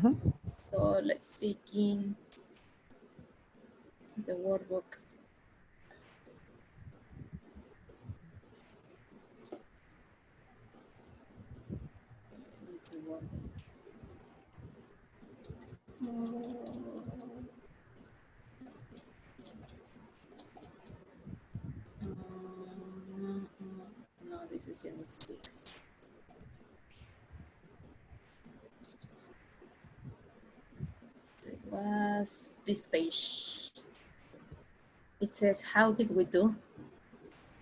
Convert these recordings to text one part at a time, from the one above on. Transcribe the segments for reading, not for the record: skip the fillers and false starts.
So let's begin the workbook. This is the workbook. No, this is unit 6. It was this page. It says, how did we do?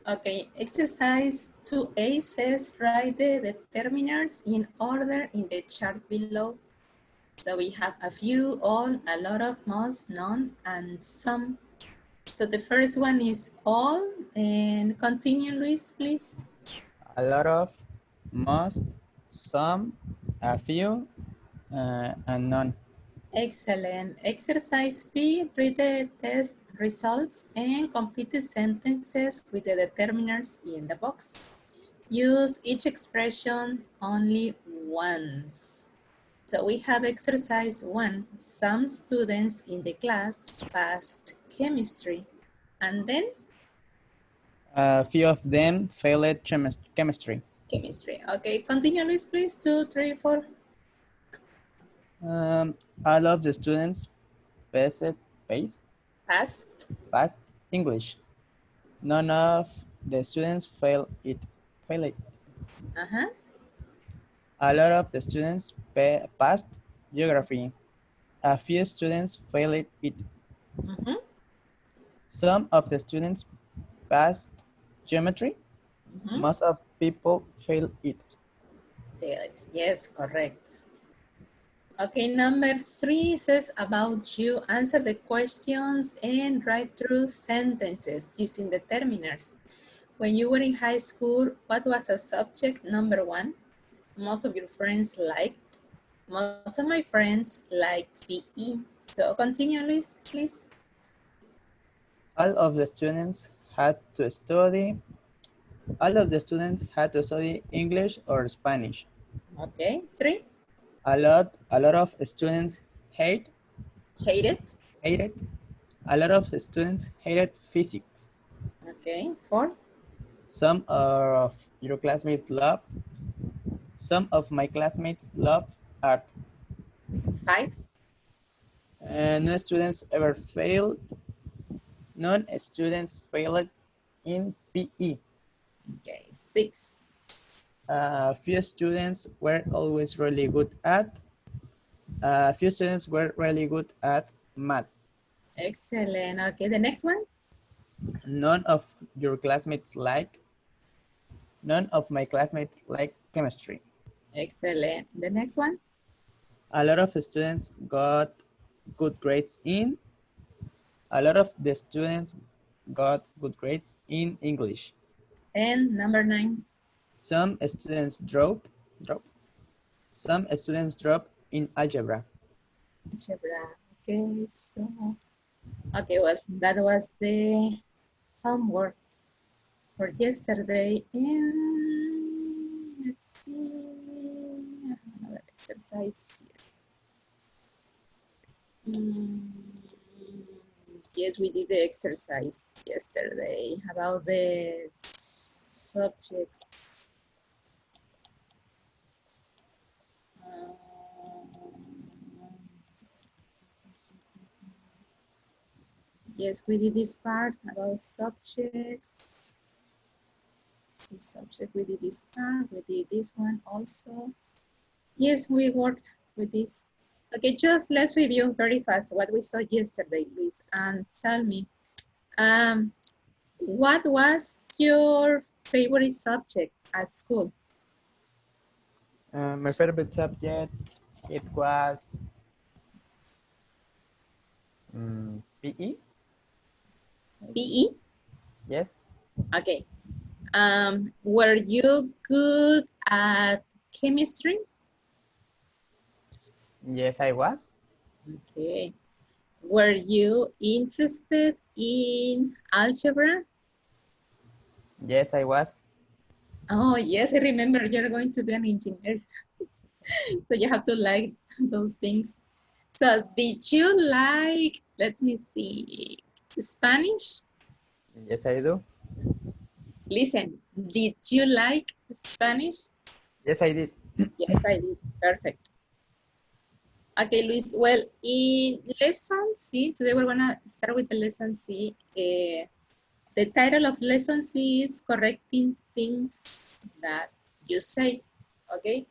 Okay, exercise 2A says write the determiners in order in the chart below. So we have a few, all, a lot of, most, none, and some. So the first one is all, and continue, Luis, please. A lot of, most, some, a few, and none. Excellent. Exercise B, read the test results and complete the sentences with the determiners in the box. Use each expression only once. So we have exercise 1. Some students in the class passed chemistry. And then A few of them failed chemistry. chemistry. Okay, continue, Luis, please. 2, 3, 4. All of the students passed, Passed. passed English. None of the students failed it. Uh-huh. A lot of the students passed geography. A few students failed it. Mm-hmm. Some of the students passed geometry. Mm-hmm. Most of people failed it. Yes, correct. Okay, number 3 says about you. Answer the questions and write through sentences using determiners. When you were in high school, what was a subject number 1? Most of your friends liked. Most of my friends liked PE. So continue, Luis, please. All of the students had to study. All of the students had to study English or Spanish. Okay, 3. A lot of students Hated. hated. A lot of the students hated physics. Okay, 4. Some of your classmates love. Some of my classmates love art. 5. No students ever failed. None students failed in PE. Okay, 6. Few students were always really good at. Few students were really good at math. Excellent. Okay, the next one. None of your classmates like. None of my classmates like chemistry. Excellent. The next one. A lot of students got good grades in. A lot of the students got good grades in English. And number 9. Some students drop. Some students drop in algebra. Algebra. Okay, so, okay, well, that was the homework for yesterday. And let's see, another exercise here. Yes, we did the exercise yesterday about the subjects. Yes, we did this part about subjects. Subject, we did this part, we did this one also. Yes, we worked with this. Okay, just let's review very fast what we saw yesterday, Luis, and tell me, what was your favorite subject at school? My favorite subject, it was PE. PE? Yes. Okay. Were you good at chemistry? Yes, I was. Okay. Were you interested in algebra? Yes, I was. Oh, yes, I remember you're going to be an engineer. So you have to like those things. So did you like, let me see, Spanish? Yes, I do. Listen, did you like Spanish? Yes, I did. Yes, I did. Perfect. Okay, Luis. Well, in lesson C, today we're gonna start with the lesson C. The title of lesson C is correcting things that you say. Okay.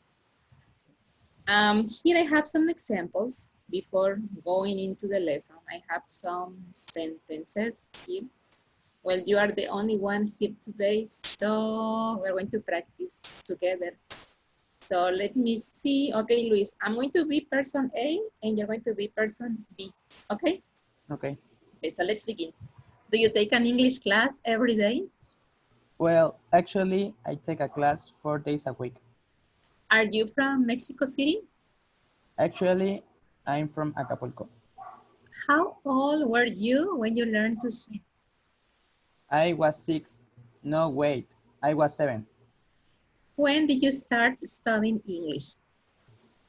Here I have some examples before going into the lesson. I have some sentences here. Well, you are the only one here today, so we're going to practice together. So let me see. Okay, Luis, I'm going to be person A and you're going to be person B. Okay? Okay. Okay, so let's begin. Do you take an English class every day? Well, actually, I take a class 4 days a week. Are you from Mexico City? Actually, I'm from Acapulco. How old were you when you learned to swim? I was 6. No, wait. I was 7. When did you start studying English?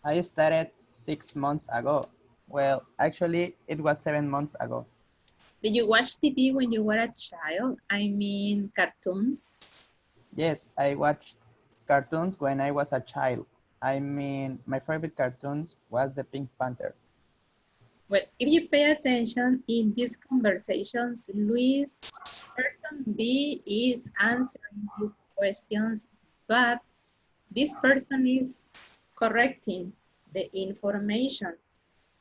I started 6 months ago. Well, actually, it was 7 months ago. Did you watch TV when you were a child? I mean, cartoons? Yes, I watched cartoons when I was a child. I mean, my favorite cartoons was the Pink Panther. Well, if you pay attention in these conversations, Luis, person B is answering these questions, but this person is correcting the information.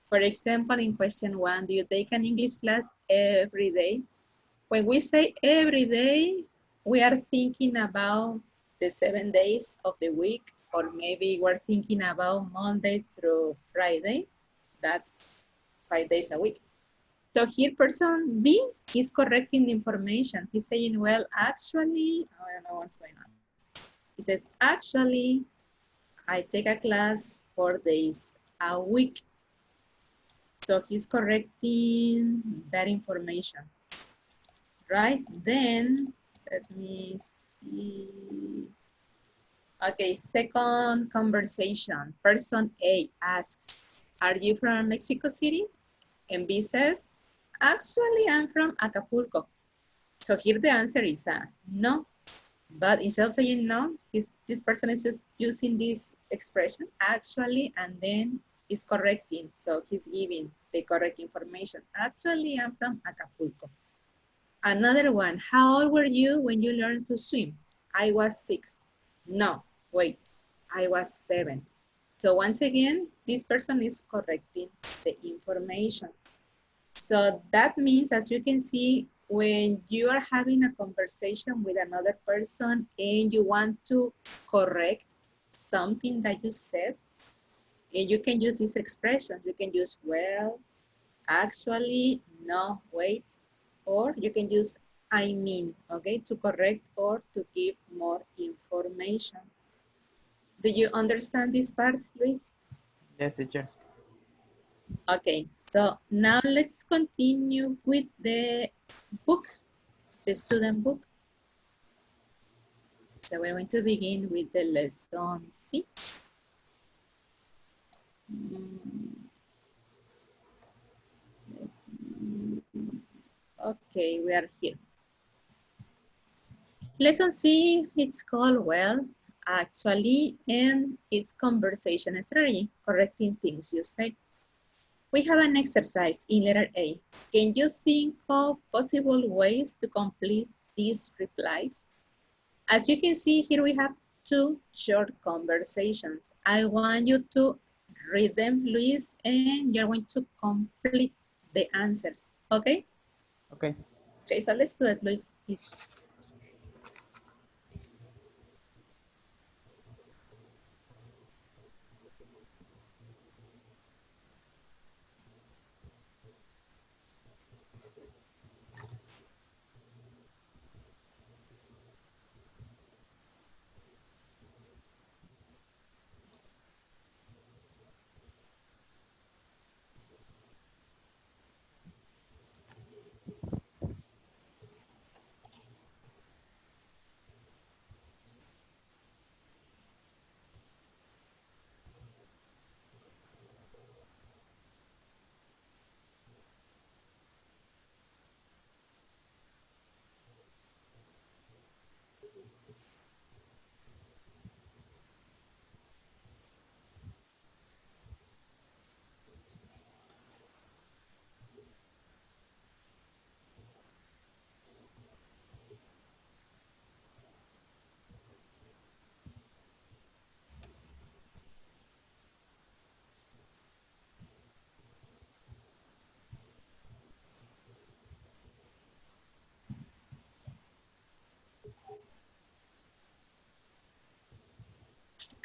For example, in question 1, do you take an English class every day? When we say every day, we are thinking about the 7 days of the week, or maybe we're thinking about Monday through Friday. That's 5 days a week. So here person B is correcting the information. He's saying, well, actually, I don't know what's going on. He says, actually, I take a class 4 days a week. So he's correcting that information, right? Then, let me see. Okay, second conversation. Person A asks, are you from Mexico City? And B says, actually, I'm from Acapulco. So here the answer is no. But instead of saying no, this person is just using this expression, actually, and then is correcting. So he's giving the correct information. Actually, I'm from Acapulco. Another one, how old were you when you learned to swim? I was 6. No, wait, I was 7. So once again, this person is correcting the information. So that means, as you can see, when you are having a conversation with another person and you want to correct something that you said, and you can use this expression. You can use, well, actually, no, wait, or you can use, I mean, okay, to correct or to give more information. Do you understand this part, Luis? Yes, teacher. Okay, so now let's continue with the book, the student book. So we're going to begin with the lesson C. Okay, we are here. Lesson C, it's called, well, actually, and it's conversation strategy, correcting things you say. We have an exercise in letter A. Can you think of possible ways to complete these replies? As you can see here, we have two short conversations. I want you to read them, Luis, and you're going to complete the answers, okay? Okay. Okay, so let's do it, Luis, please.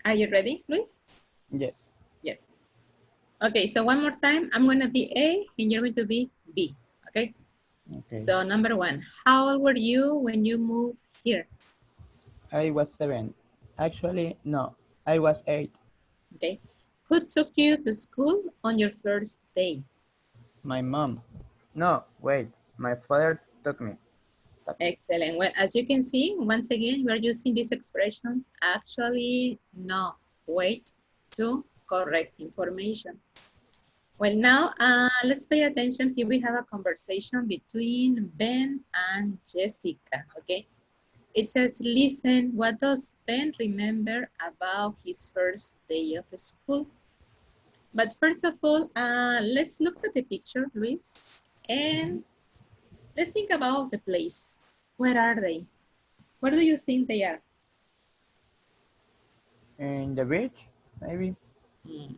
Are you ready, Luis? Yes. Yes. Okay, so one more time, I'm gonna be A and you're going to be B, okay? Okay. So number one, how old were you when you moved here? I was 7. Actually, no, I was 8. Okay. Who took you to school on your first day? My mom. No, wait. My father took me. Excellent. Well, as you can see, once again, we're using these expressions. Actually, no, wait to correct information. Well, now let's pay attention. Here we have a conversation between Ben and Jessica, okay? It says, listen, what does Ben remember about his first day of school? But first of all, let's look at the picture, Luis, and let's think about the place. Where are they? Where do you think they are? In the beach, maybe? Mm,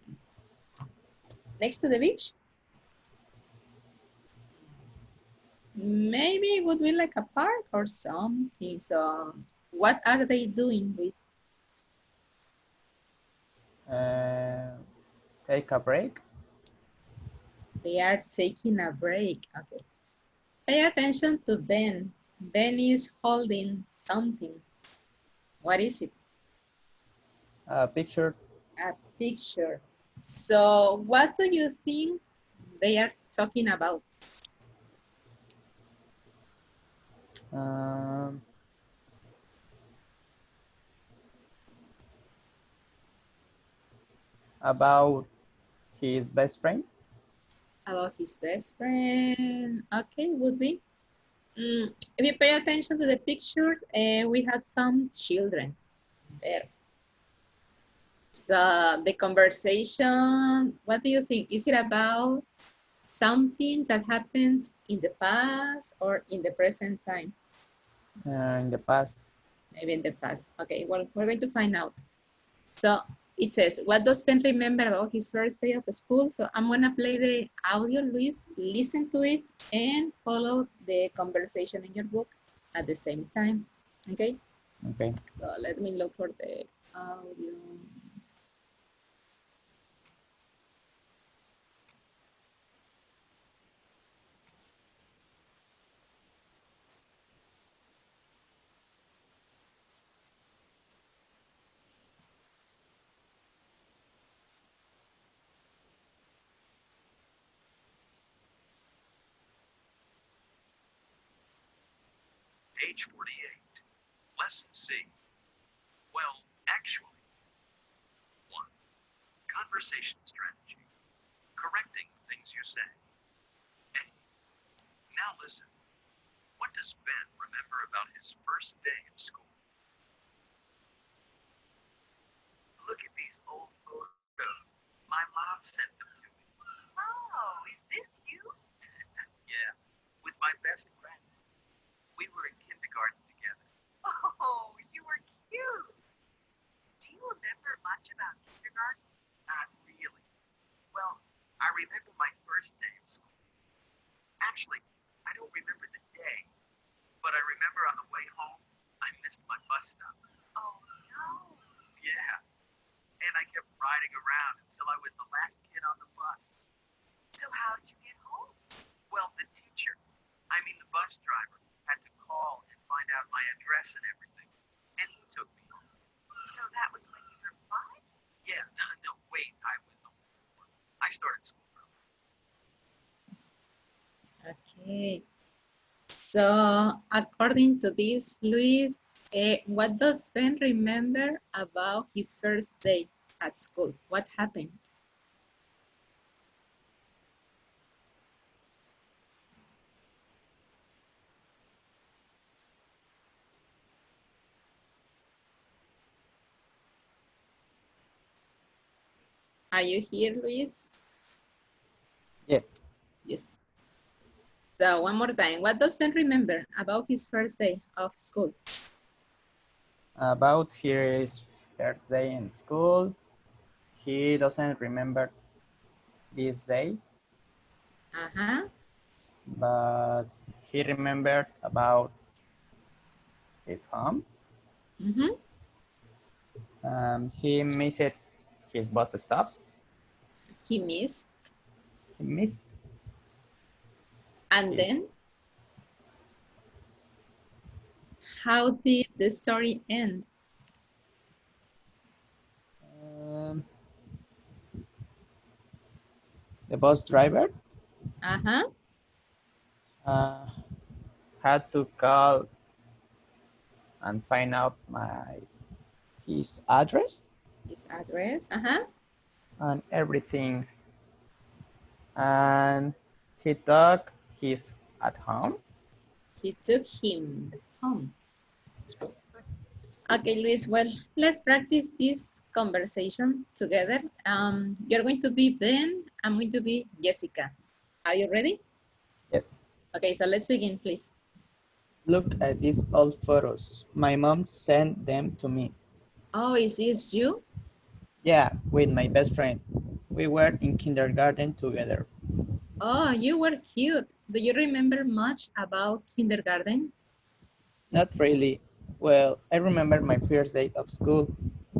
next to the beach? Maybe it would be like a park or something. So what are they doing with? Uh, Take a break? They are taking a break. Okay. Pay attention to Ben. Ben is holding something. What is it? A picture? A picture. So what do you think they are talking about? Um, about his best friend? About his best friend. Okay, would be. If you pay attention to the pictures, we have some children there. So the conversation, what do you think? Is it about something that happened in the past or in the present time? In the past. Maybe in the past. Okay, well, we're going to find out. So it says, what does Ben remember about his first day of school? So I'm gonna play the audio, Luis, listen to it and follow the conversation in your book at the same time, okay? Okay. So let me look for the audio. Page 48. Lesson C. Well, actually. 1. Conversation strategy. Correcting things you say. A. Now listen. What does Ben remember about his first day of school? Look at these old photos. My mom sent them to me. Oh, is this you? Yeah, with my best friend. We were in kindergarten together. Oh, you were cute. Do you remember much about kindergarten? Not really. Well, I remember my first day of school. Actually, I don't remember the day, but I remember on the way home, I missed my bus stop. Oh, no. Yeah, and I kept riding around until I was the last kid on the bus. So how did you get home? Well, the teacher, I mean the bus driver, had to call and find out my address and everything, and he took me home. So that was when you were 5? Yeah, no, wait, I was only 4. I started school early. Okay. So according to this, Luis, what does Ben remember about his first day at school? What happened? Are you here, Luis? Yes. Yes. So one more time, what does Ben remember about his first day of school? About his first day in school, he doesn't remember this day, Uh-huh. but he remembered about his home. Mm-hmm. He missed his bus stop. He missed. He missed And his, then, how did the story end? um, the bus driver Uh-huh. uh, had to call and find out his address His address. Uh-huh. and everything. And he took his at home. He took him home. Okay, Luis, well, let's practice this conversation together. You're going to be Ben, I'm going to be Jessica. Are you ready? Yes. Okay, so let's begin, please. Look at these old photos. My mom sent them to me. Oh, is this you? Yeah, with my best friend. We were in kindergarten together. Oh, you were cute. Do you remember much about kindergarten? Not really. Well, I remember my first day of school.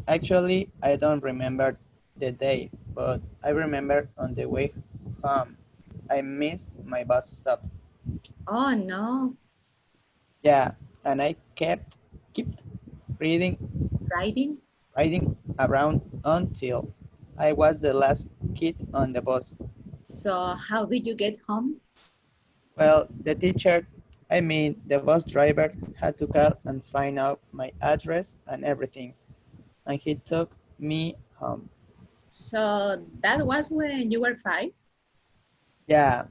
Actually, I don't remember the day, but I remember on the way home. I missed my bus stop. Oh, no. Yeah, and I kept reading Riding? riding around until I was the last kid on the bus. So how did you get home? Well, the bus driver had to call and find out my address and everything, and he took me home. So that was when you were 5? Yeah,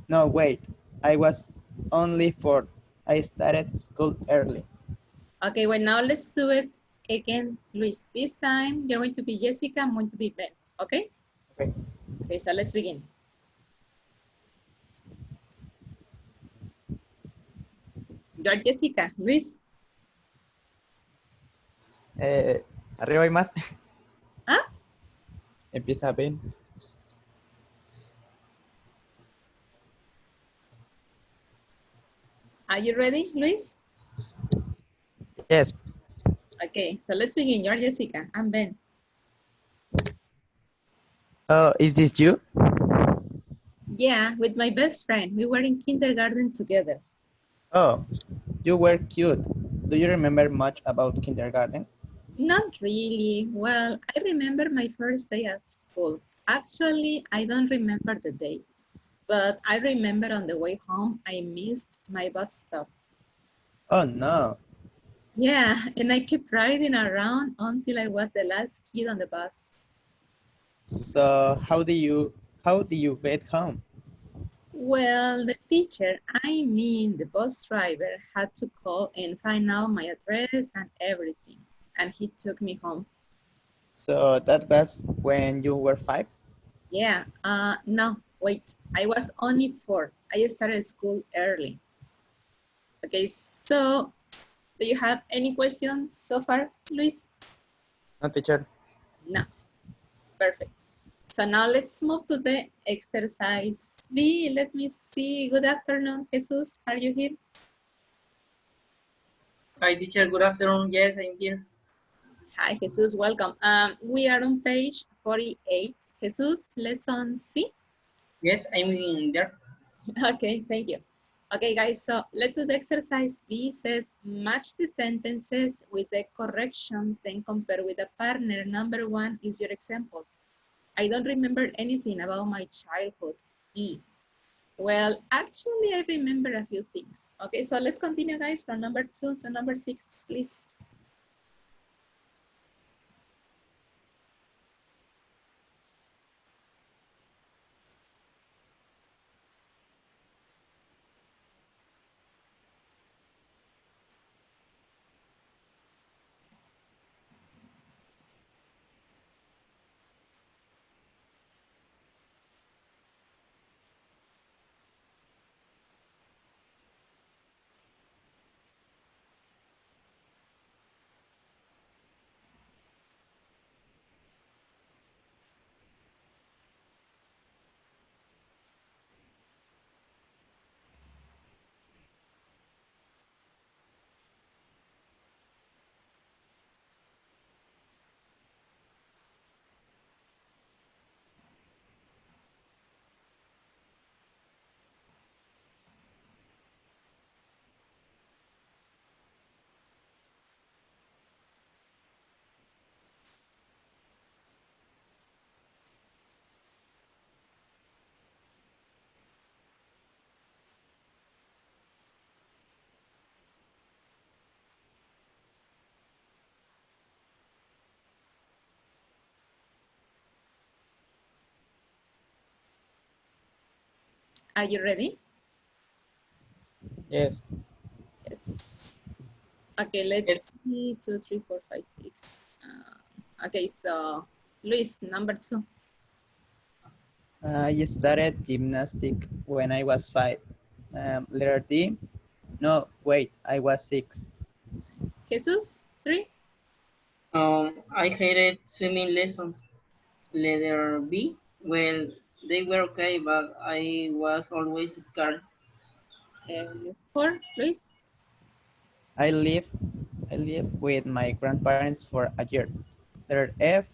no, wait, I was only 4. I started school early. Okay, well, now let's do it again, Luis. This time you're going to be Jessica, I'm going to be Ben, okay? Okay. Okay, so let's begin. You're Jessica, Luis. Arriba hay más. ¿Ah? Empieza Ben. Are you ready, Luis? Yes. Okay, so let's begin. You're Jessica, I'm Ben. Oh, is this you? Yeah, with my best friend. We were in kindergarten together. Oh, you were cute. Do you remember much about kindergarten? Not really. Well, I remember my first day at school. Actually, I don't remember the day, but I remember on the way home, I missed my bus stop. Oh no. Yeah, and I kept riding around until I was the last kid on the bus. So how do you get home? Well, the teacher, I mean the bus driver, had to call and find out my address and everything. And he took me home. So that was when you were 5? Yeah, no, wait, I was only 4. I started school early. Okay, so do you have any questions so far, Luis? No, teacher. No, perfect. So now let's move to the exercise B. Let me see. Good afternoon, Jesus. Are you here? Hi, teacher. Good afternoon. Yes, I'm here. Hi, Jesus. Welcome. We are on page 48. Jesus, lesson C. Yes, I'm in there. Okay, thank you. Okay, guys, so let's do the exercise B. It says match the sentences with the corrections, then compare with the partner. Number 1 is your example. I don't remember anything about my childhood. E. Well, actually, I remember a few things. Okay, so let's continue, guys, from number 2 to number 6, please. Are you ready? Yes. Yes. Okay, Yes. let's see. 2, 3, 4, 5, 6. Okay, so Luis, number 2. I started gymnastic when I was 5. Letter D. No, wait, I was 6. Jesus, 3. I hated swimming lessons. Letter B. Well, they were okay, but I was always scared. 4, Luis. I live I lived with my grandparents for a year. Letter F.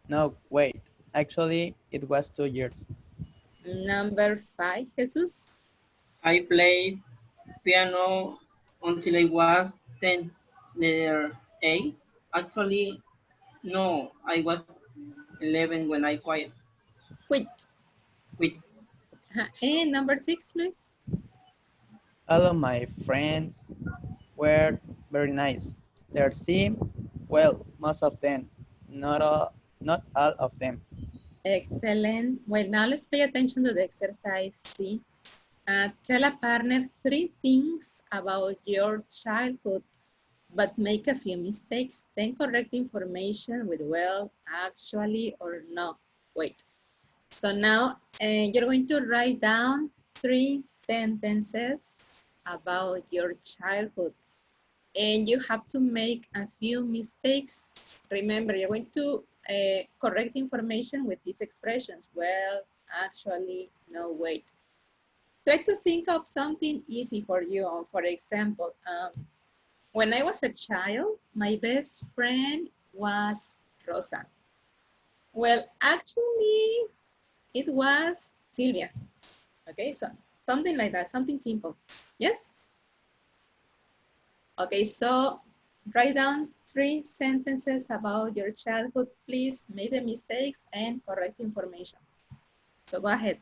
No, wait. Actually, it was 2 years. Number 5, Jesus. I played piano until I was 10. Letter A. Actually, no, I was 11 when I Quit. quit. And number 6, Luis. All of my friends were very nice. Letter C. Well, most of them. Not all of them. Excellent. Well, now let's pay attention to the exercise C. Tell a partner 3 things about your childhood, but make a few mistakes. Then correct information with well, actually, or no. Wait. So now you're going to write down 3 sentences about your childhood. And you have to make a few mistakes. Remember, you're going to correct information with these expressions. Well, actually, no, wait. Try to think of something easy for you. For example, when I was a child, my best friend was Rosa. Well, actually, it was Silvia. Okay, so something like that, something simple. Yes? Okay, so write down 3 sentences about your childhood. Please make the mistakes and correct information. So go ahead.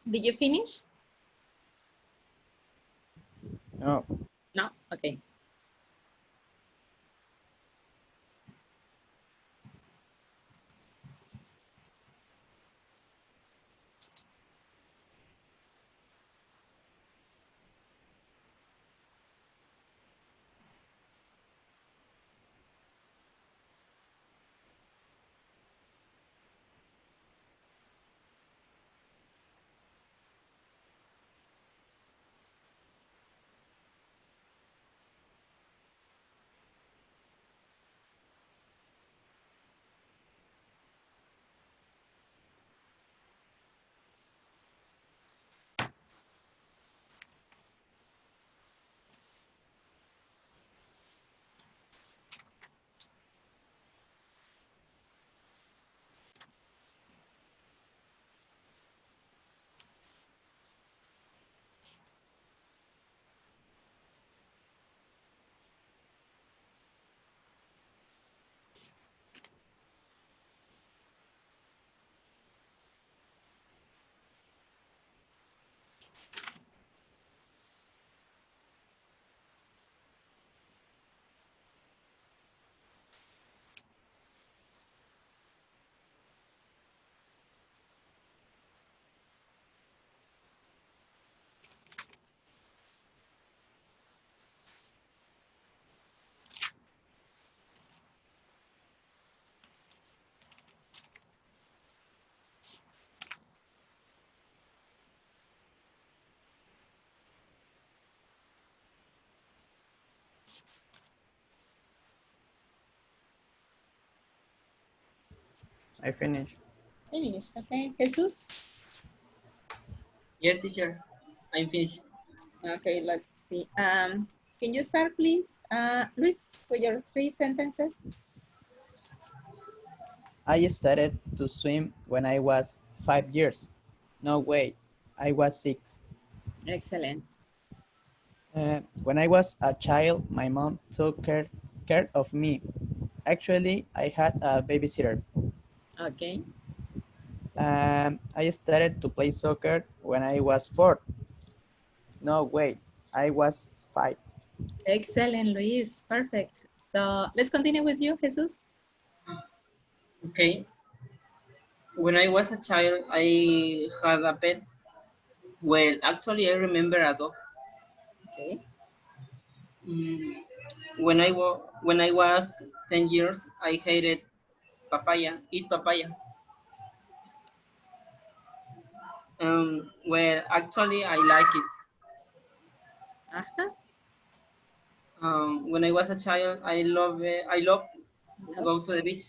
Did you finish? No. No? Okay. I finished. Finish, okay. Jesus? Yes, teacher. I'm finished. Okay, let's see. Can you start, please, Luis, with your 3 sentences? I started to swim when I was 5 years. No way, I was 6. Excellent. When I was a child, my mom took care of me. Actually, I had a babysitter. Okay. I started to play soccer when I was 4. No way, I was 5. Excellent, Luis. Perfect. So let's continue with you, Jesus. Okay. When I was a child, I had a pet. Well, actually, I remember a dog. Okay. Mm, when I was 10 years, I hated eat papaya. Well, actually, I like it. Uh-huh. When I was a child, I love Love. go to the beach.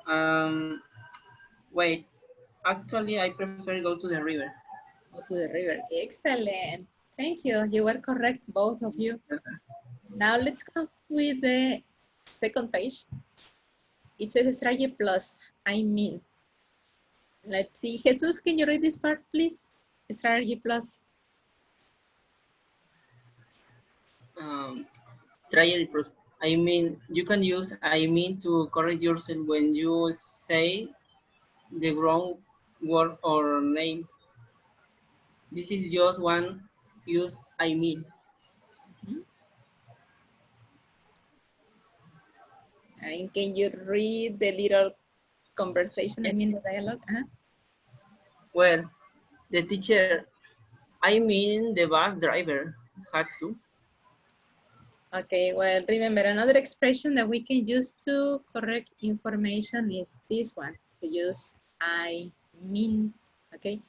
Um, wait, actually, I prefer go to the river. Go to the river. Excellent. Thank you. You were correct, both of you. Now let's go with the second page. It says strategy plus. I mean, let's see. Jesus, can you read this part, please? Strategy plus. Um, Trial process. I mean, you can use I mean to correct yourself when you say the wrong word or name. This is just one use I mean. Mhm. And can you read the little conversation? I mean, the dialogue. Well, the teacher, I mean the bus driver had to. Okay, well, remember another expression that we can use to correct information is this one, to use I mean, okay?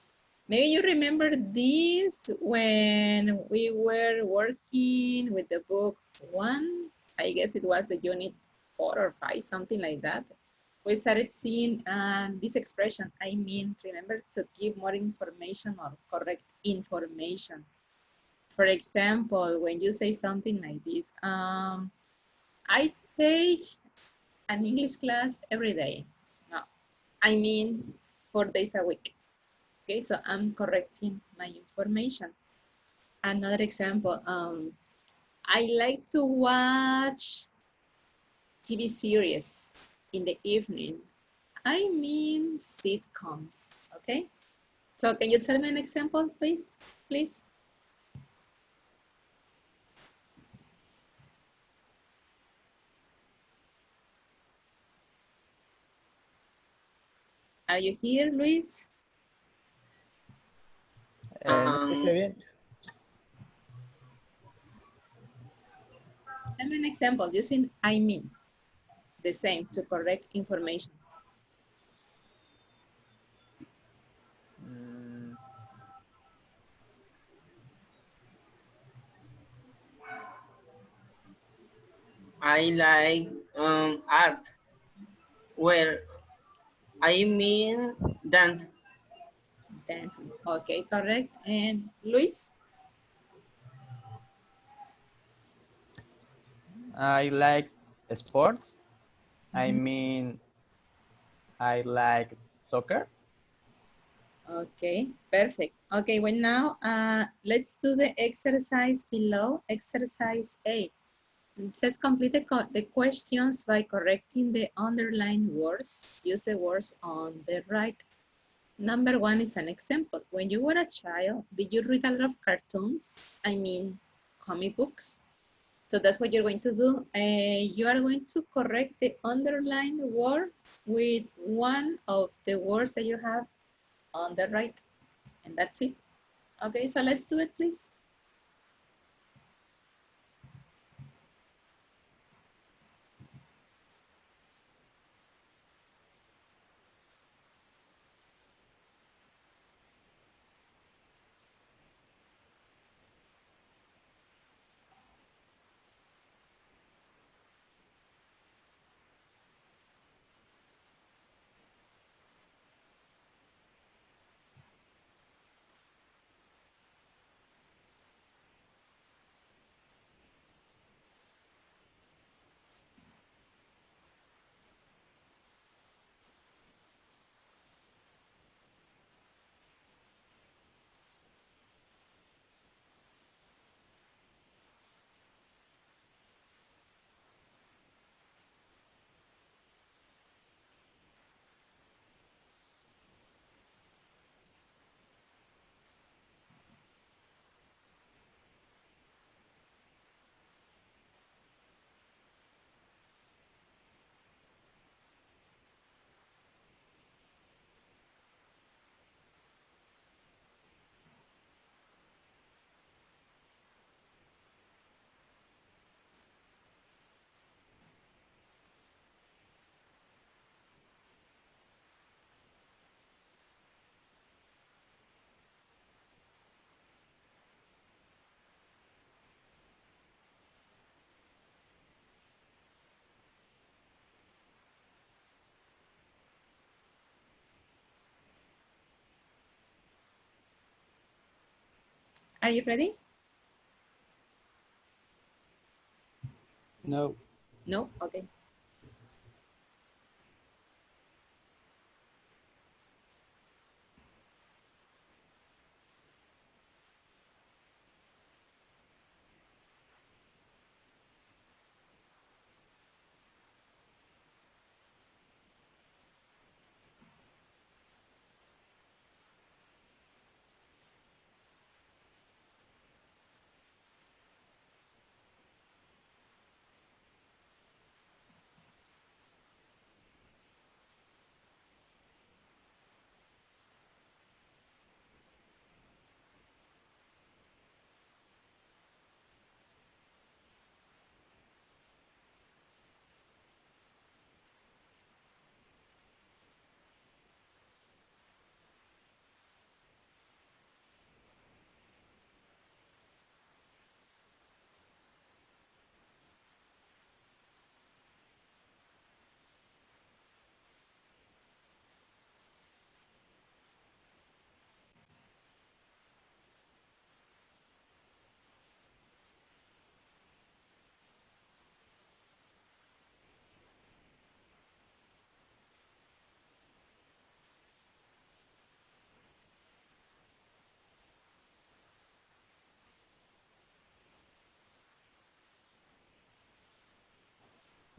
Maybe you remember this when we were working with the book 1, I guess it was the unit 4 or 5, something like that. We started seeing this expression, I mean, remember to give more information or correct information. For example, when you say something like this, I take an English class every day. No, I mean 4 days a week. Okay, so I'm correcting my information. Another example, I like to watch TV series in the evening. I mean sitcoms, okay? So can you tell me an example, please? Please. Are you here, Luis? No escuché bien. Tell me an example using I mean, the same to correct information. Mm, I like art. Well, I mean dance. Dancing. Okay, correct. And Luis? I like sports. I Mhm. mean, I like soccer. Okay, perfect. Okay, well now let's do the exercise below, exercise A. It says complete the questions by correcting the underlined words. Use the words on the right. Number 1 is an example. When you were a child, did you read a lot of cartoons? I mean, comic books? So that's what you're going to do. You are going to correct the underlined word with one of the words that you have on the right. And that's it. Okay, so let's do it, please. Are you ready? No. No? Okay.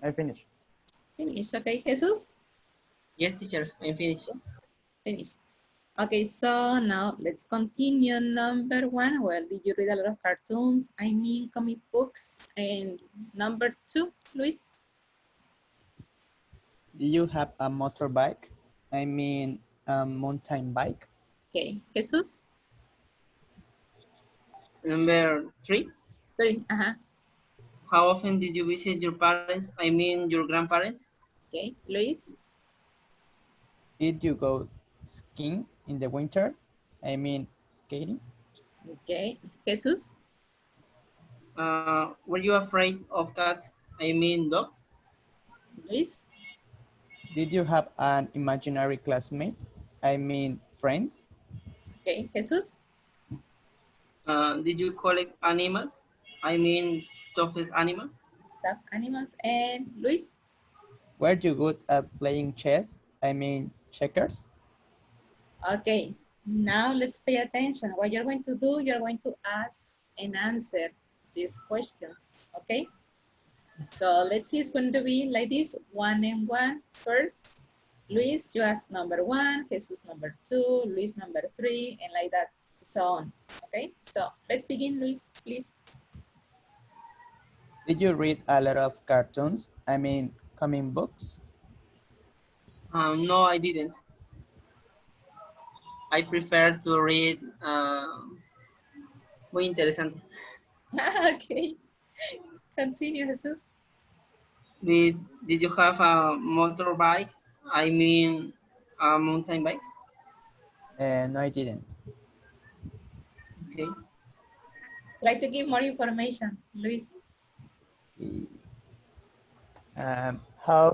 I finished. Finish. Okay, Jesus? Yes, teacher, I'm finished. Yes. Finish. Okay, so now let's continue. Number one, well, did you read a lot of cartoons? I mean, comic books. And number two, Luis? Do you have a motorbike? I mean, a mountain bike? Okay, Jesus? Number 3, Three. Uh-huh. how often did you visit your parents? I mean, your grandparents? Okay, Luis? Did you go skiing in the winter? I mean, skating? Okay, Jesus? Were you afraid of cats? I mean, dogs? Luis? Did you have an imaginary classmate? I mean, friends? Okay, Jesus? Did you collect animals? I mean, stuffed animals? Stuffed animals. And Luis? Were you good at playing chess? I mean, checkers? Okay, now let's pay attention. What you're going to do, you're going to ask and answer these questions, okay? So let's see, it's going to be like this, one and one first. Luis, you ask number one, Jesus number two, Luis number three, and like that, so on, okay? So let's begin, Luis, please. Did you read a lot of cartoons? I mean, comic books? No, I didn't. I prefer to read muy interesante. Okay, continue, Jesus. Did you have a motorbike? I mean, a mountain bike? No, I didn't. Okay. Try to give more information, Luis. How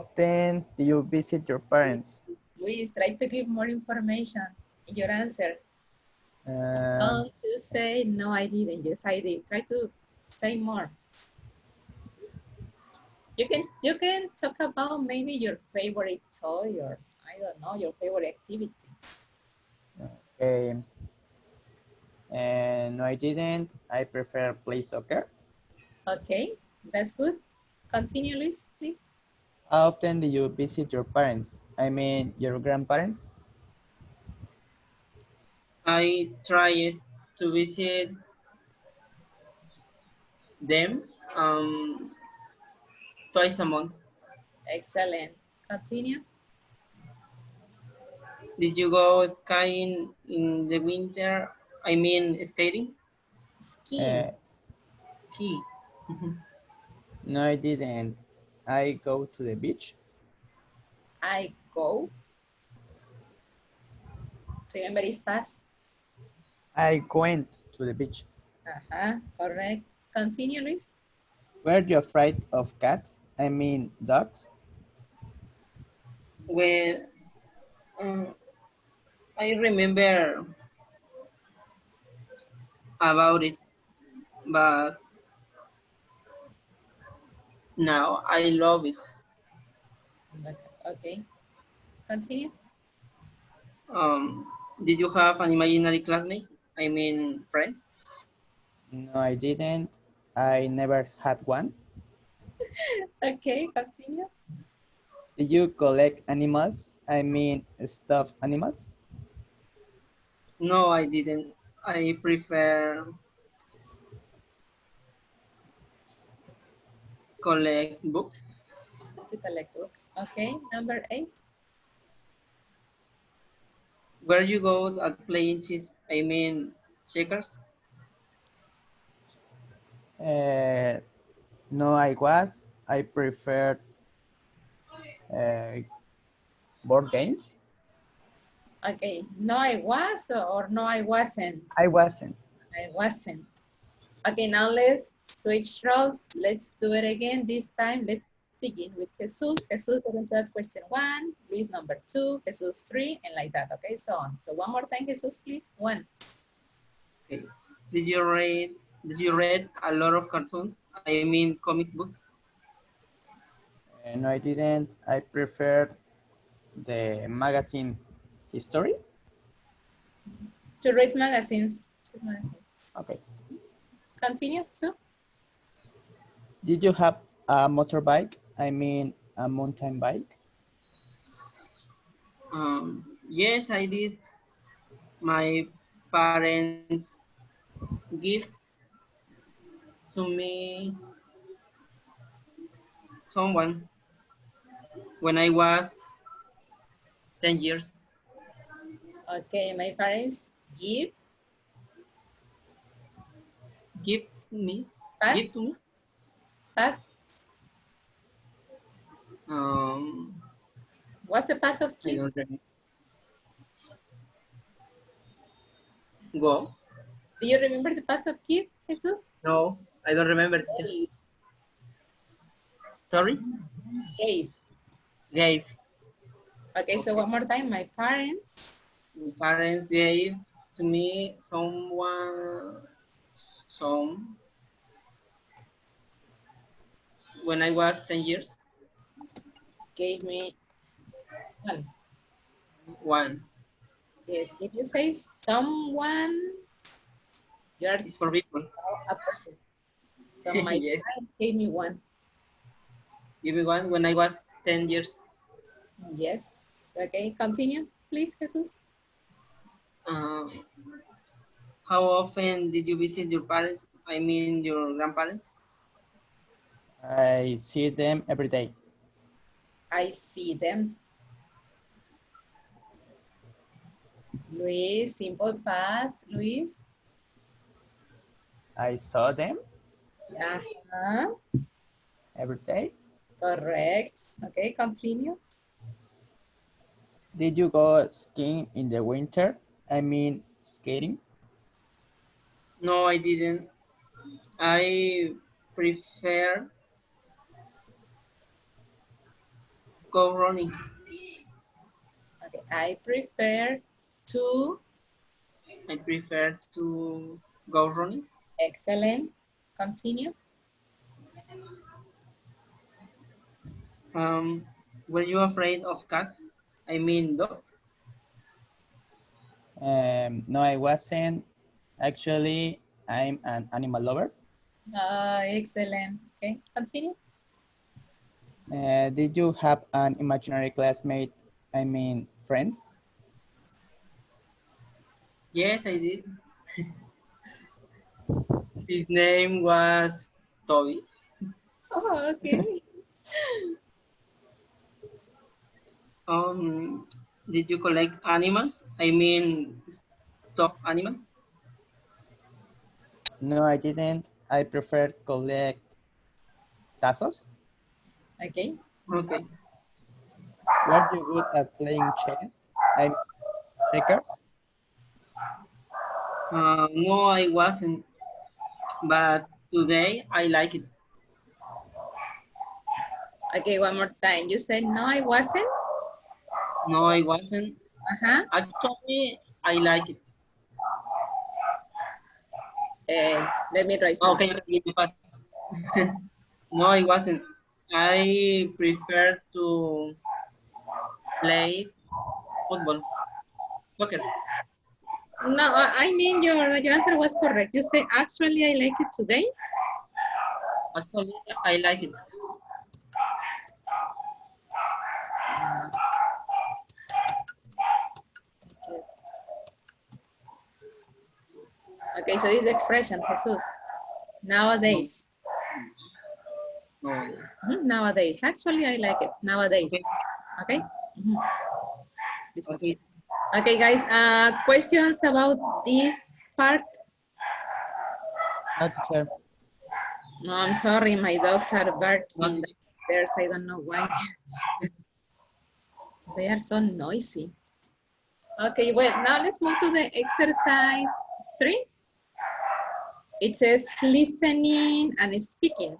often do you visit your parents? Luis, try to give more information in your answer. Um, Don't you say, no, I didn't. Yes, I did. Try to say more. You can talk about maybe your favorite toy or I don't know, your favorite activity. okay. No, I didn't. I prefer play soccer. Okay, that's good. Continue, Luis, please. How often do you visit your parents? I mean, your grandparents? I tried to visit them um, twice a month. Excellent. Continue. Did you go skiing in the winter? I mean, skating? Skiing. Uh, Ski. no, I didn't. I go to the beach. I go. Remember, it's past. I went to the beach. Correct. Continue, Luis. Were you afraid of cats? I mean, dogs? When I remember about it, but now I love it. Okay, continue. Um, did you have an imaginary classmate? I mean, friend? No, I didn't. I never had one. Okay, continue. Did you collect animals? I mean, stuffed animals? No, I didn't. I prefer collect books. To collect books. Okay, number 8. Where you go at playing chess? I mean, checkers? Uh, no, I was. I preferred uh, board games. Okay, no, I was or no, I wasn't. I wasn't. I wasn't. Okay, now let's switch roles. Let's do it again. This time, let's begin with Jesus. Jesus is going to ask question 1, Luis number 2, Jesus 3, and like that. Okay, so on. So one more time, Jesus, please. 1. Okay. Did you read? Did you read a lot of cartoons? I mean, comic books. No, I didn't. I preferred the magazine history. To read magazines. To magazines. Okay. Continue. 2. Did you have a motorbike? I mean, a mountain bike? Yes, I did. My parents give to me someone when I was 10 years. Okay, my parents give, Give me, give pass, to me. pass. Um, What's the pass of I give? don't remember. Go. Do you remember the pass of give, Jesus? No, I don't remember. Teacher. Gave. Sorry. Gave. Gave. Okay, so Okay. one more time. My parents My parents gave to me some when I was 10 years. gave me one. One Yes, if you say someone, you're is for talking people. about a person. So my Yes. parents gave me one. Give me one when I was 10 years. Yes. Okay, continue, please, Jesus. Uh, how often did you visit your parents? I mean, your grandparents? I see them every day. I see them. Luis, simple past, Luis. I saw them Yeah, every day. correct. Okay, continue. Did you go skiing in the winter? I mean, skating? No, I didn't. I prefer go running. Okay, I prefer to, I prefer to go running. excellent. Continue. Um, were you afraid of cats? I mean dogs. No, I wasn't. Actually, I'm an animal lover. Excellent. Okay, continue. Did you have an imaginary classmate? I mean, friends? Yes, I did. His name was Toby. Oh, okay. Um, did you collect animals? I mean, stuffed animal. No, I didn't. I prefer collect tazos. Okay. Okay. Were you good at playing chess? I mean, checkers? No, I wasn't, but today I like it. Okay, one more time. You said no, I wasn't. No, I wasn't. Uh-huh. Actually, I like it. Let me write Okay, something. okay, but no, it wasn't. I prefer to play football, soccer. No, I mean your answer was correct. You say actually I like it today. Actually, I like it. Okay, so this is the expression, Jesus. No, Nowadays. no. Nowadays. Actually, I like it. Nowadays. Okay, Okay. Mhm. This was okay. good. Okay, guys. Questions about this part? No, teacher. No, I'm sorry. My dogs are No, barking. teacher. There's, I don't know why. They are so noisy. Okay, well, now let's move to the exercise 3. It says listening and speaking.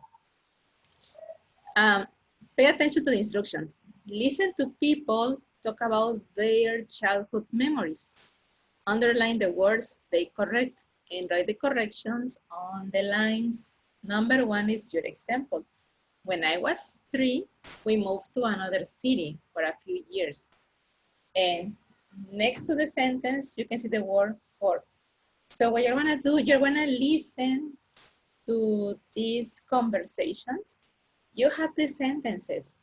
Pay attention to the instructions. Listen to people talk about their childhood memories. Underline the words they correct and write the corrections on the lines. Number 1 is your example. When I was 3, we moved to another city for a few years. And next to the sentence, you can see the word for. So what you're gonna do, you're gonna listen to these conversations. You have the sentences.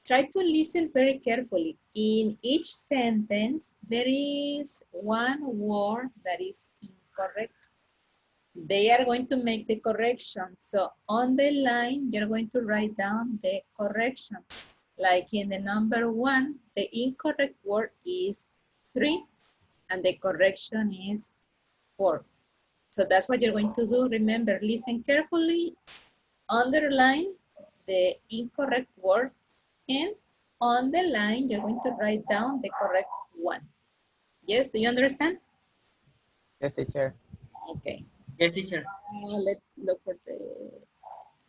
Try to listen very carefully. In each sentence, there is one word that is incorrect. They are going to make the correction. So on the line, you're going to write down the correction. Like in the number 1, the incorrect word is 3, and the correction is 4. So that's what you're going to do. Remember, listen carefully, underline the incorrect word, and on the line, you're going to write down the correct one. Yes, do you understand? Yes, teacher. Okay. Yes, teacher. Now let's look for the,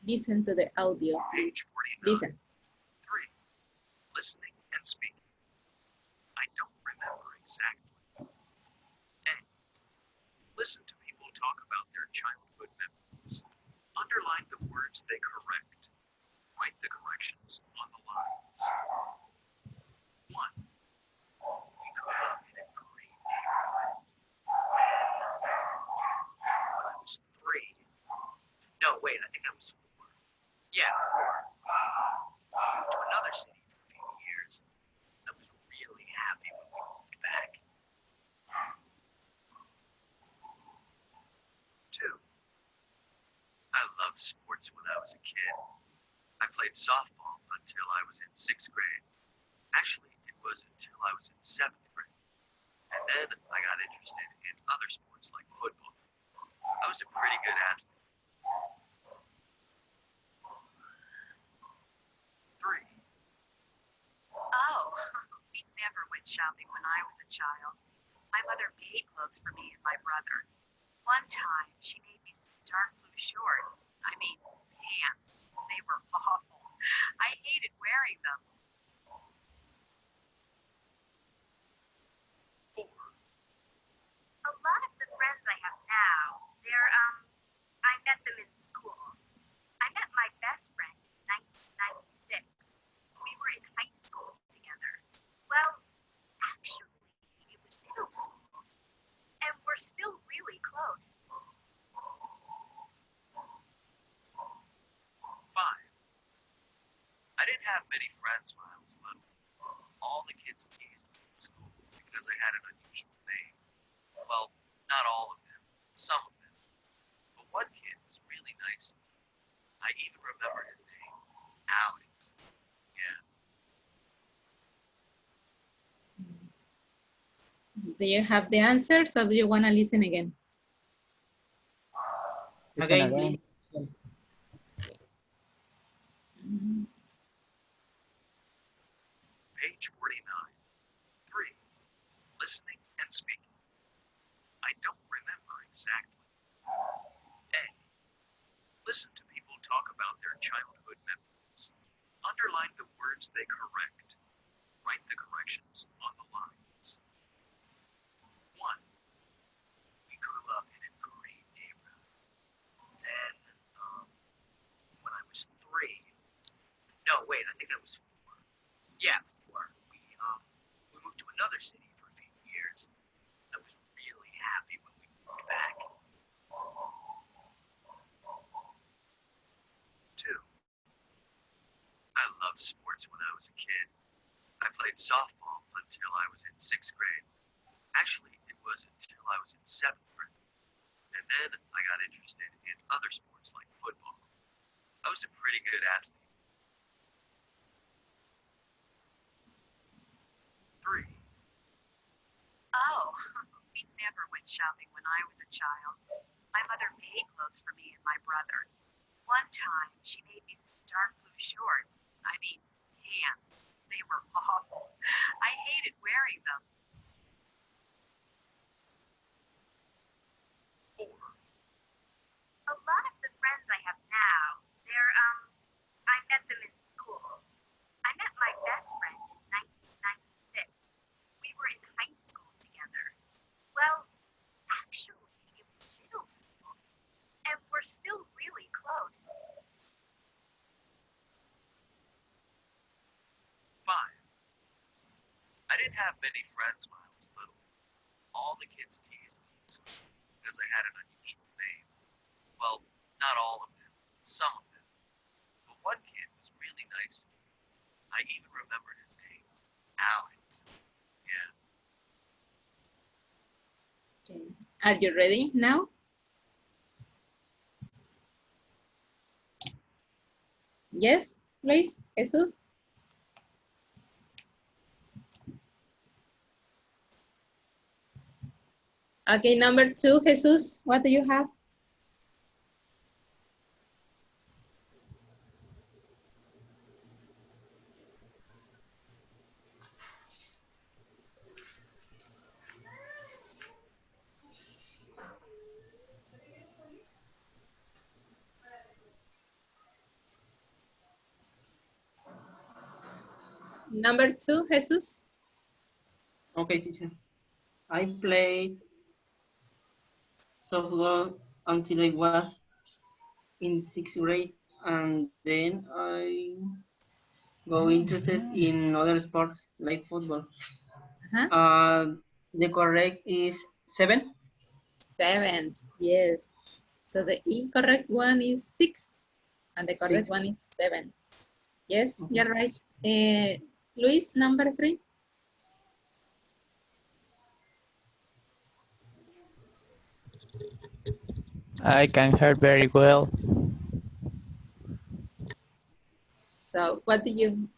listen to the audio, please. Page 49. Listen. 3. Listening and speaking. I don't remember exactly. A. Listen to people talk about their childhood memories. Underline the words they correct. Write the corrections on the lines. 1. We grew up in a great neighborhood. When I was 3. No, wait, I think I was 4. Yeah, 4. Moved to another city for a few years. I was really happy when we moved back. 2. I loved sports when I was a kid. I played softball until I was in 6th grade. Actually, it was until I was in 7th grade. And then I got interested in other sports like football. I was a pretty good athlete. 3. Oh, we never went shopping when I was a child. My mother made clothes for me and my brother. One time, she made me some dark blue shorts. I mean, pants. They were awful. I hated wearing them. 4. A lot of the friends I have now, I met them in school. I met my best friend in 1996. We were in high school together. Well, actually, it was middle school. And we're still really close. 5. I didn't have many friends when I was little. All the kids teased me in school because I had an unusual name. Well, not all of them, some of them. But one kid was really nice to me. I even remember his name, Alex. Yeah. Do you have the answers or do you want to listen again? Listen Again, again. please. Page 49. 3. Listening and speaking. I don't remember exactly. A. Listen to people talk about their childhood memories. Underline the words they correct. Write the corrections on the lines. 1. We grew up in a great neighborhood. wait, I think I was 4. Yeah, 4. We moved to another city for a few years. I was really happy when we moved back. 2. I loved sports when I was a kid. I played softball until I was in 6th grade. Actually, it was until I was in 7th grade. And then I got interested in other sports like football. I was a pretty good athlete. 3. Oh, we never went shopping when I was a child. My mother made clothes for me and my brother. One time, she made me some dark blue shorts. I mean, pants. They were awful. I hated wearing them. 4. A lot of the friends I have now, I met them in school. I met my best friend in 1996. We were in high school together. Well, actually, it was middle school. And we're still really close. 5. I didn't have many friends when I was little. All the kids teased me in school because I had an unusual name. Well, not all of them, some of them. But one kid was really nice to me. I even remember his name, Alex. Yeah. Okay. Are you ready now? Yes, Luis, Jesus. Okay, number 2, Jesus, what do you have? Number 2, Jesus. Okay, teacher. I played softball until I was in 6th grade, and then I got interested in other sports like football. Uh-huh. The correct is 7. 7, yes. So the incorrect one is 6, and the correct 6. one is 7. Yes, Okay. you're right. Luis, number 3. I can hear very well. So what did you,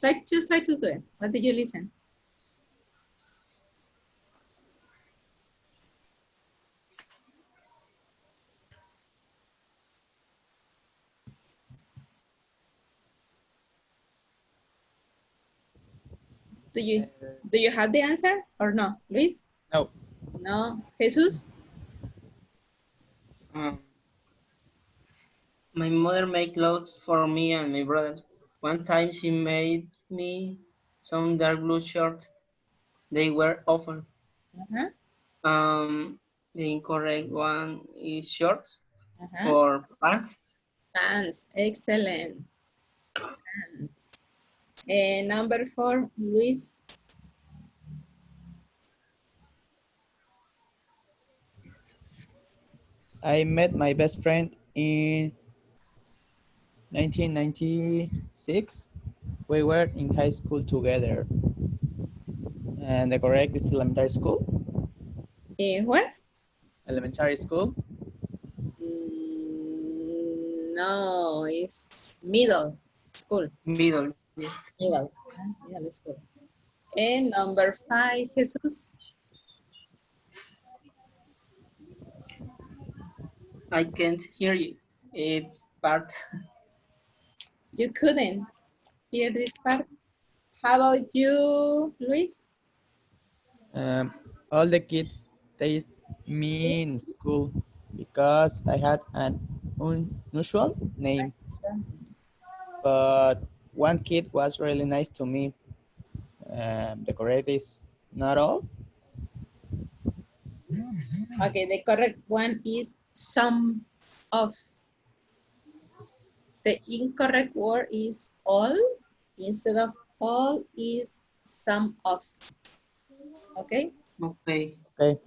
just try to do it. What did you listen? Do you have the answer or no, Luis? No. No, Jesus? Um, my mother made clothes for me and my brother. One time she made me some dark blue shorts. They were awful. Uh-huh, The incorrect one is shorts uh-huh. or pants. Pants, excellent. Pants. Number 4, Luis. I met my best friend in 1996. We were in high school together. And the correct is elementary school. Where? Elementary school. No, it's middle school. Middle. Yeah. Middle school. And number 5, Jesus. I can't hear you. Part. You couldn't hear this part. How about you, Luis? Um, all the kids taste me in school because I had an unusual name. But one kid was really nice to me. The correct is not all. Okay, the correct one is some of. The incorrect word is all. Instead of all is some of. Okay? Okay. Okay.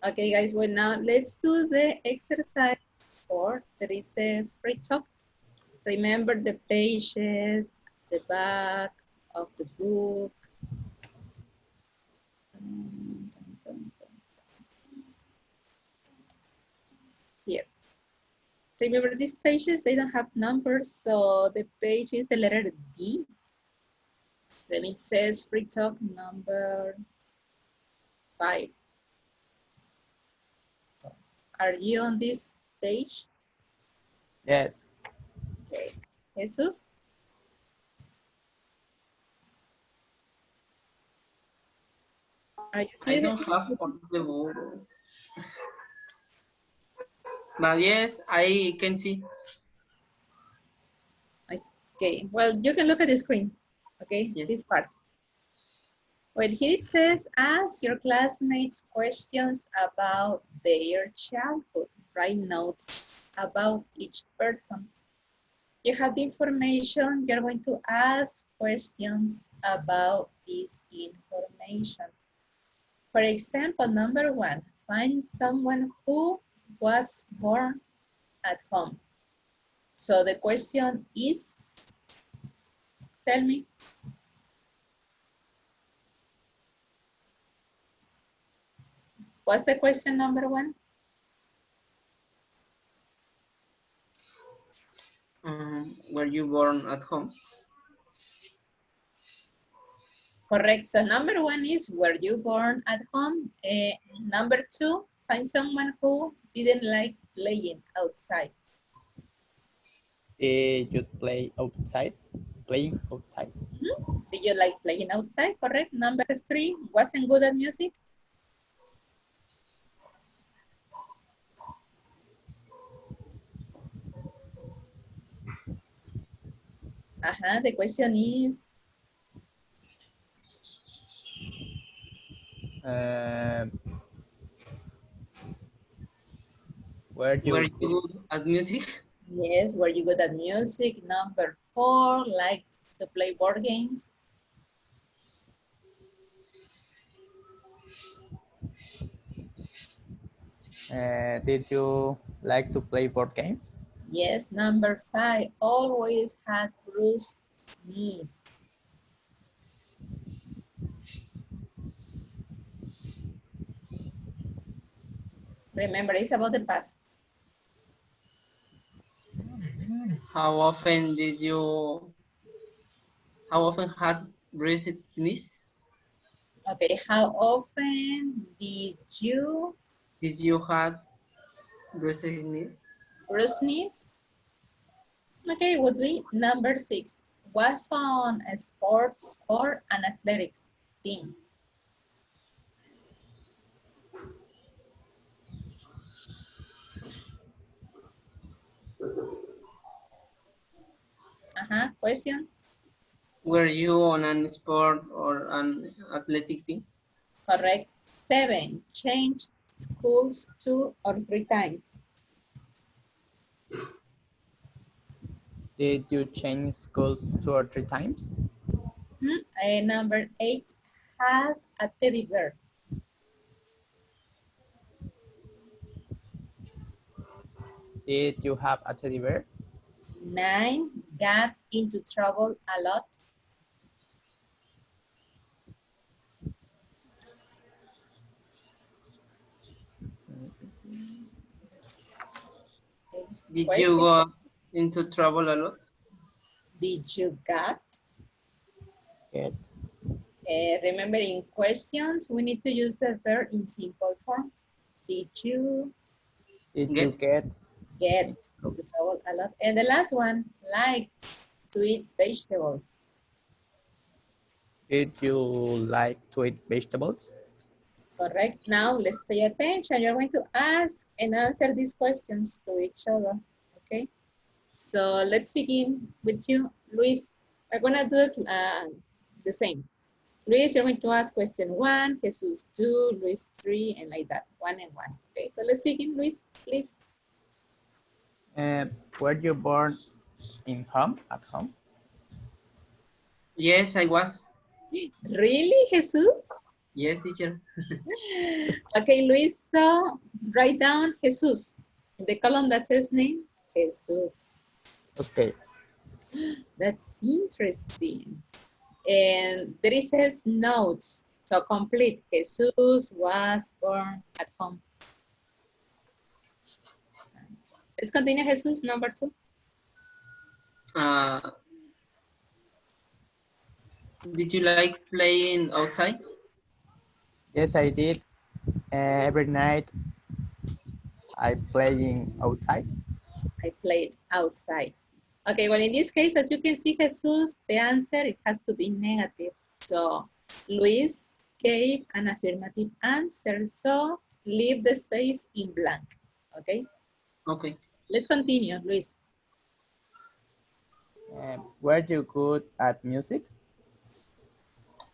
Okay, guys, well, now let's do the exercise 4. That is the free talk. Remember the pages, the back of the book. Here. Remember these pages, they don't have numbers, so the page is the letter D. Then it says free talk number 5. Are you on this page? Yes. Okay. Jesus? Are you I here? don't have all the book. But yes, I can see. Okay, well, you can look at the screen. Okay, Yes. this part. Well, here it says, ask your classmates questions about their childhood. Write notes about each person. You have the information, you're going to ask questions about this information. For example, number 1, find someone who was born at home. So the question is, tell me. What's the question number 1? Were you born at home? Correct. So number 1 is, were you born at home? Number 2, find someone who didn't like playing outside. Did you play outside? Playing outside. Did you like playing outside? Correct. Number 3, wasn't good at music. The question is, Um, were Were you you good at music? yes, were you good at music? Number 4, liked to play board games. did you like to play board games? Yes, number 5, always had bruised knees. Remember, it's about the past. How often how often had bruised knees? Okay, how often Did you had bruised knees? bruise knees? Okay, would be number 6. Was on a sports or an athletics team. Question. Were you on an sport or an athletic team? Correct. 7. Changed schools 2 or 3 times. Did you change schools 2 or 3 times? Number 8. Had a teddy bear. Did you have a teddy bear? 9. Got into trouble a lot. Okay. Did you Question. go into trouble a lot? Did you got? Get. Remember, in questions, we need to use the verb in simple form. Did you Did you Get get into trouble a lot? And the last one, liked to eat vegetables. Did you like to eat vegetables? Correct. Now let's pay attention. You're going to ask and answer these questions to each other. Okay. So let's begin with you, Luis. We're gonna do it the same. Luis, you're going to ask question 1, Jesus 2, Luis 3, and like that, 1 and 1. Okay, so let's begin, Luis, please. Were you born in home, at home? Yes, I was. Really, Jesus? Yes, teacher. Okay, Luis, so write down Jesus. In the column that says name, Jesus. Okay. That's interesting. And there it says notes. So complete. Jesus was born at home. Let's continue, Jesus, number 2. Uh, did you like playing outside? Yes, I did. Every night I playing outside. I played outside. Okay, well, in this case, as you can see, Jesus, the answer, it has to be negative. So Luis gave an affirmative answer. So leave the space in blank. Okay, Okay. let's continue, Luis. Were you good at music?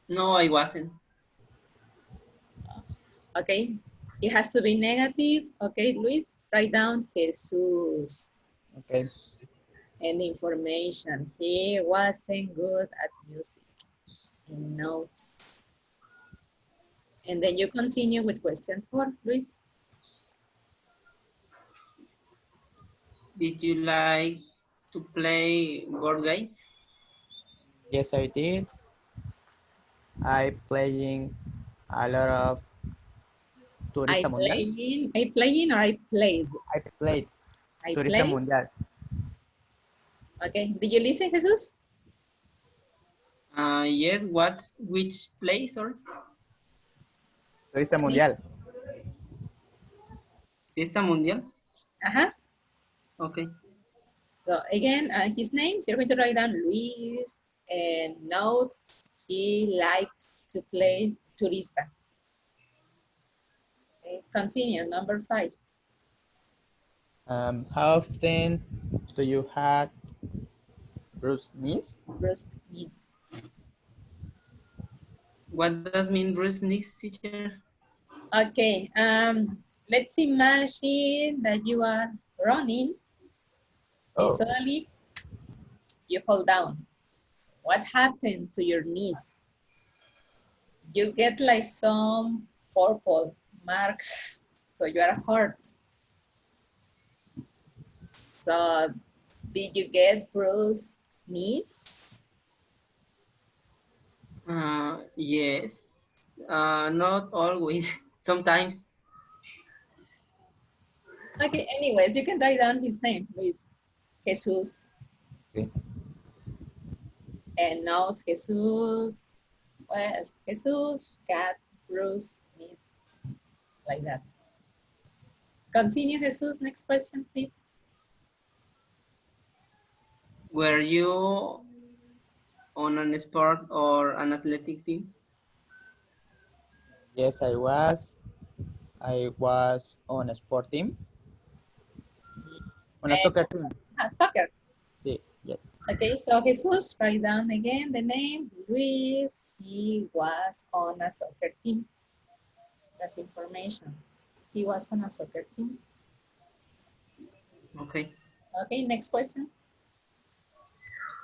No, I wasn't. Okay, it has to be negative. Okay, Luis, write down Jesus Okay. and information. He wasn't good at music in notes. And then you continue with question 4, Luis. Did you like to play board games? Yes, I did. I playing a lot of Turista Mundial. I playing or I played? I played I Turista played. Mundial. Okay. Did you listen, Jesus? Yes, which place, sorry? Turista Mundial. Fiesta Mundial? Uh-huh. Okay. So again, his names, you're going to write down Luis and notes. He liked to play Turista. Okay. Continue, number 5. How often do you have bruised knees? Bruce knees. What does mean bruise knees, teacher? Okay. Let's imagine that you are running and Oh, suddenly you fall down. What happened to your knees? You get like some purple marks, so you are hurt. So did you get bruised knees? Yes. Not always. Sometimes. Okay, anyways, you can write down his name, Luis. Jesus, okay. and note Jesus. Well, Jesus got bruised knees, like that. Continue, Jesus. Next question, please. Were you on an sport or an athletic team? Yes, I was. I was on a sport team, on a And soccer team. soccer. Sí, yes. Okay, so Jesus, write down again the name, Luis. He was on a soccer team. That's information. He was on a soccer team. Okay. Okay, next question.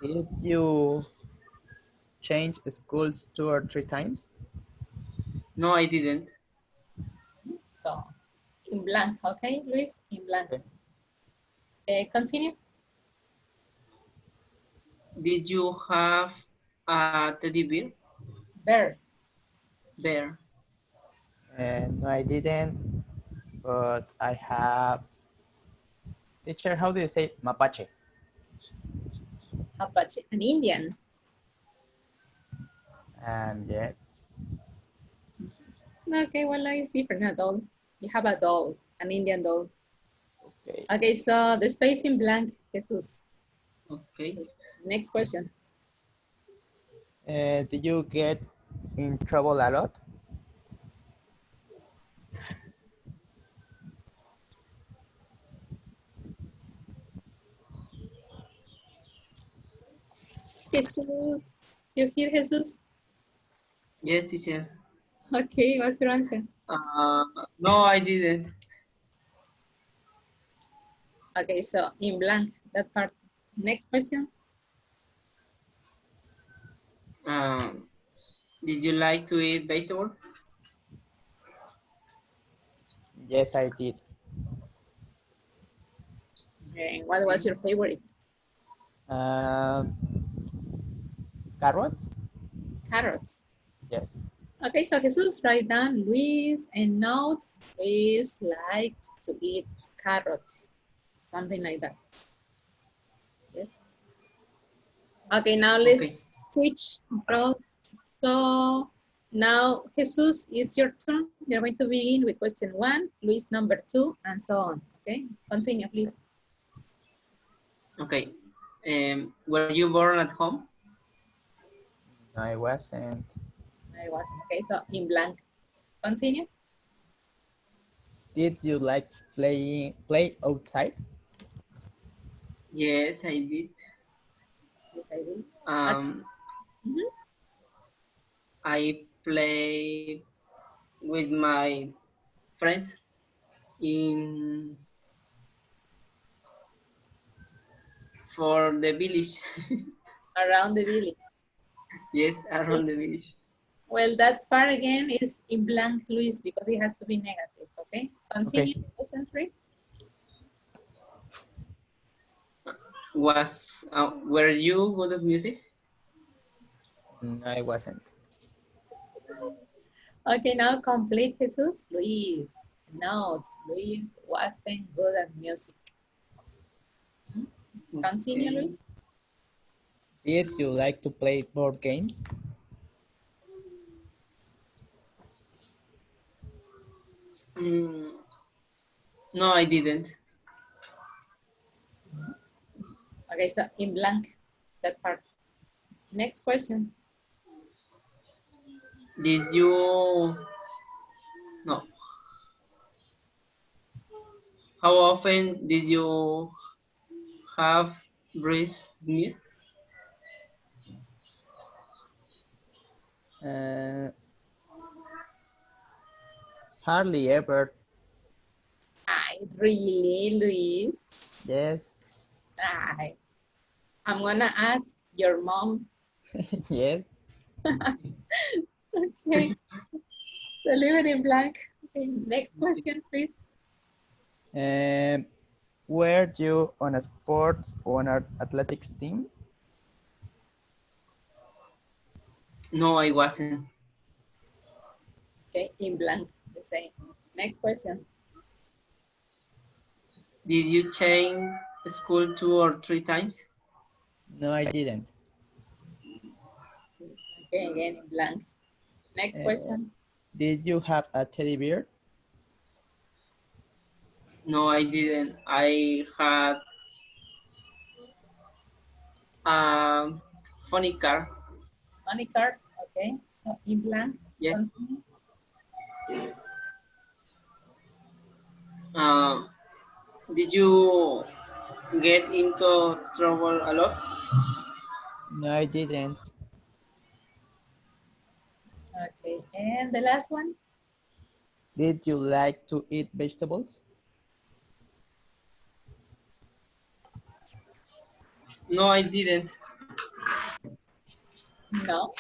Did you change schools 2 or 3 times? No, I didn't. So, in blank, okay, Luis, in blank. Okay. Continue. Did you have a teddy bear? Bear. Bear. No, I didn't. But I have. Teacher, how do you say mapache? Apache. An Indian. And yes. Okay, well, it's different. A doll. You have a doll, an Indian doll. Okay. Okay, so the space in blank, Jesus. Okay. Next question. Did you get in trouble a lot? Jesus. You hear Jesus? Yes, teacher. Okay, what's your answer? No, I didn't. Okay, so in blank, that part. Next question. Um, did you like to eat vegetable? Yes, I did. And what was Okay. your favorite? Um, Carrots? Carrots. Yes. Okay, so Jesus, write down Luis and notes. Luis liked to eat carrots. Something like that. Yes. Okay, now Okay. let's switch roles. So now, Jesus, is your turn. You're going to begin with question 1, Luis number 2, and so on. Okay, continue, please. Okay. Were you born at home? No, I wasn't. I wasn't. Okay, so in blank. Continue. Did you like play outside? Yes, I did. Yes, I did. Um, Mhm. I played with my friends in for the village. Around the village. Yes, Okay. around the village. Well, that part again is in blank, Luis, because it has to be negative. Okay, Okay. continue. Question 3. Were you good at music? No, I wasn't. Okay, now complete, Jesus. Luis. Notes. Luis wasn't good at music. Continue, Okay. Luis. Did you like to play board games? Mm, no, I didn't. Okay, so in blank, that part. Next question. Did you? No. How often did you have breast milk? Uh, Hardly ever. I really, Luis. Yes. I, I'm gonna ask your mom. Yes. Okay, so leave it in blank. Okay, next question, please. Um, were you on a sports or an athletics team? No, I wasn't. Okay, in blank, the same. Next question. Did you change school 2 or 3 times? No, I didn't. Okay, again in blank. Next Uh, question. did you have a teddy bear? No, I didn't. I had a funny car. Money cards. Okay, so in blank. Yes. Continue. Um, did you get into trouble a lot? No, I didn't. Okay, and the last one. Did you like to eat vegetables? No, I didn't. No.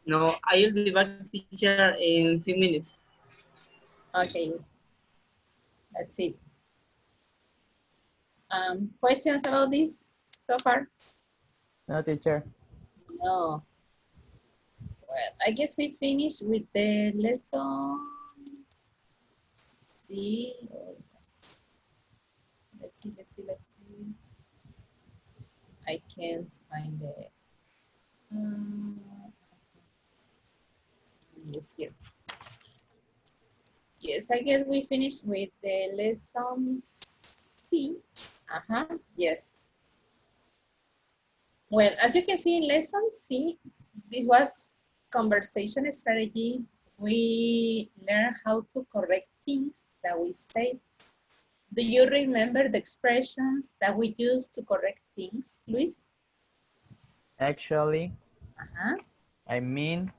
No, I'll be back, teacher, in few minutes. Okay, that's it. Questions about this so far? No, teacher. No. Well, I guess we finished with the lesson. See, let's see. I can't find the. Yes, here. Yes, I guess we finished with the lesson C. Yes. Well, as you can see in lesson C, this was conversation strategy. We learned how to correct things that we say. Do you remember the expressions that we use to correct things, Luis? Actually, Uh-huh. I mean,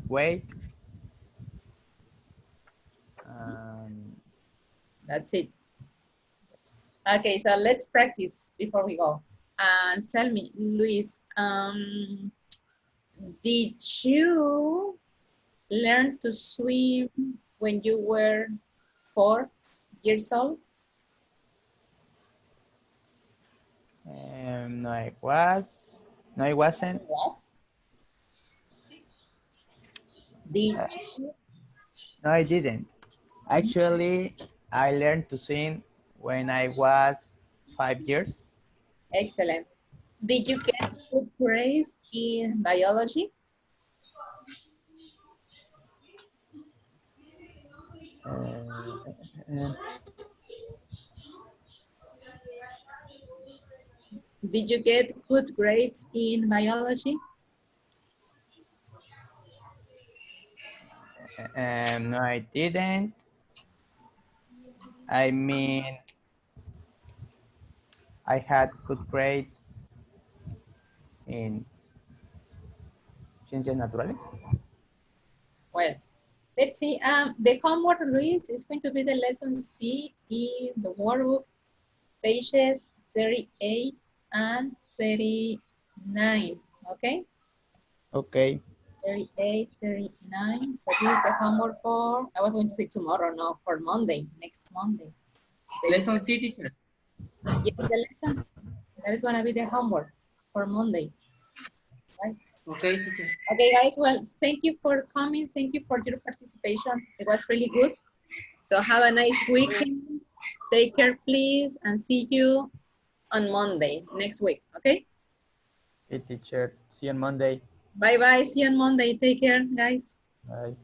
wait. Um, That's it. Okay, so let's practice before we go. And tell me, Luis, did you learn to swim when you were 4 years old? No, I was. No, I wasn't. Yes. Did Uh, you? no, I didn't. Actually, I learned to sing when I was 5 years. Excellent. Did you get good grades in biology? Uh, uh, Did you get good grades in biology? no, I didn't. I mean, I had good grades in ciencias naturales. Well, let's see. The homework, Luis, is going to be the lesson C in the workbook, pages 38 and 39. Okay? Okay, 38, 39. So this is the homework for, I was going to say tomorrow, no, for Monday, next Monday. Today is, Lesson C, teacher. yes, the lessons. That is going to be the homework for Monday, right? Okay, teacher. Okay, guys, well, thank you for coming. Thank you for your participation. It was really good. So have a nice weekend. Take care, please, and see you on Monday next week, okay? hey teacher. See you on Monday. Bye-bye. See you on Monday. Take care, guys. Bye.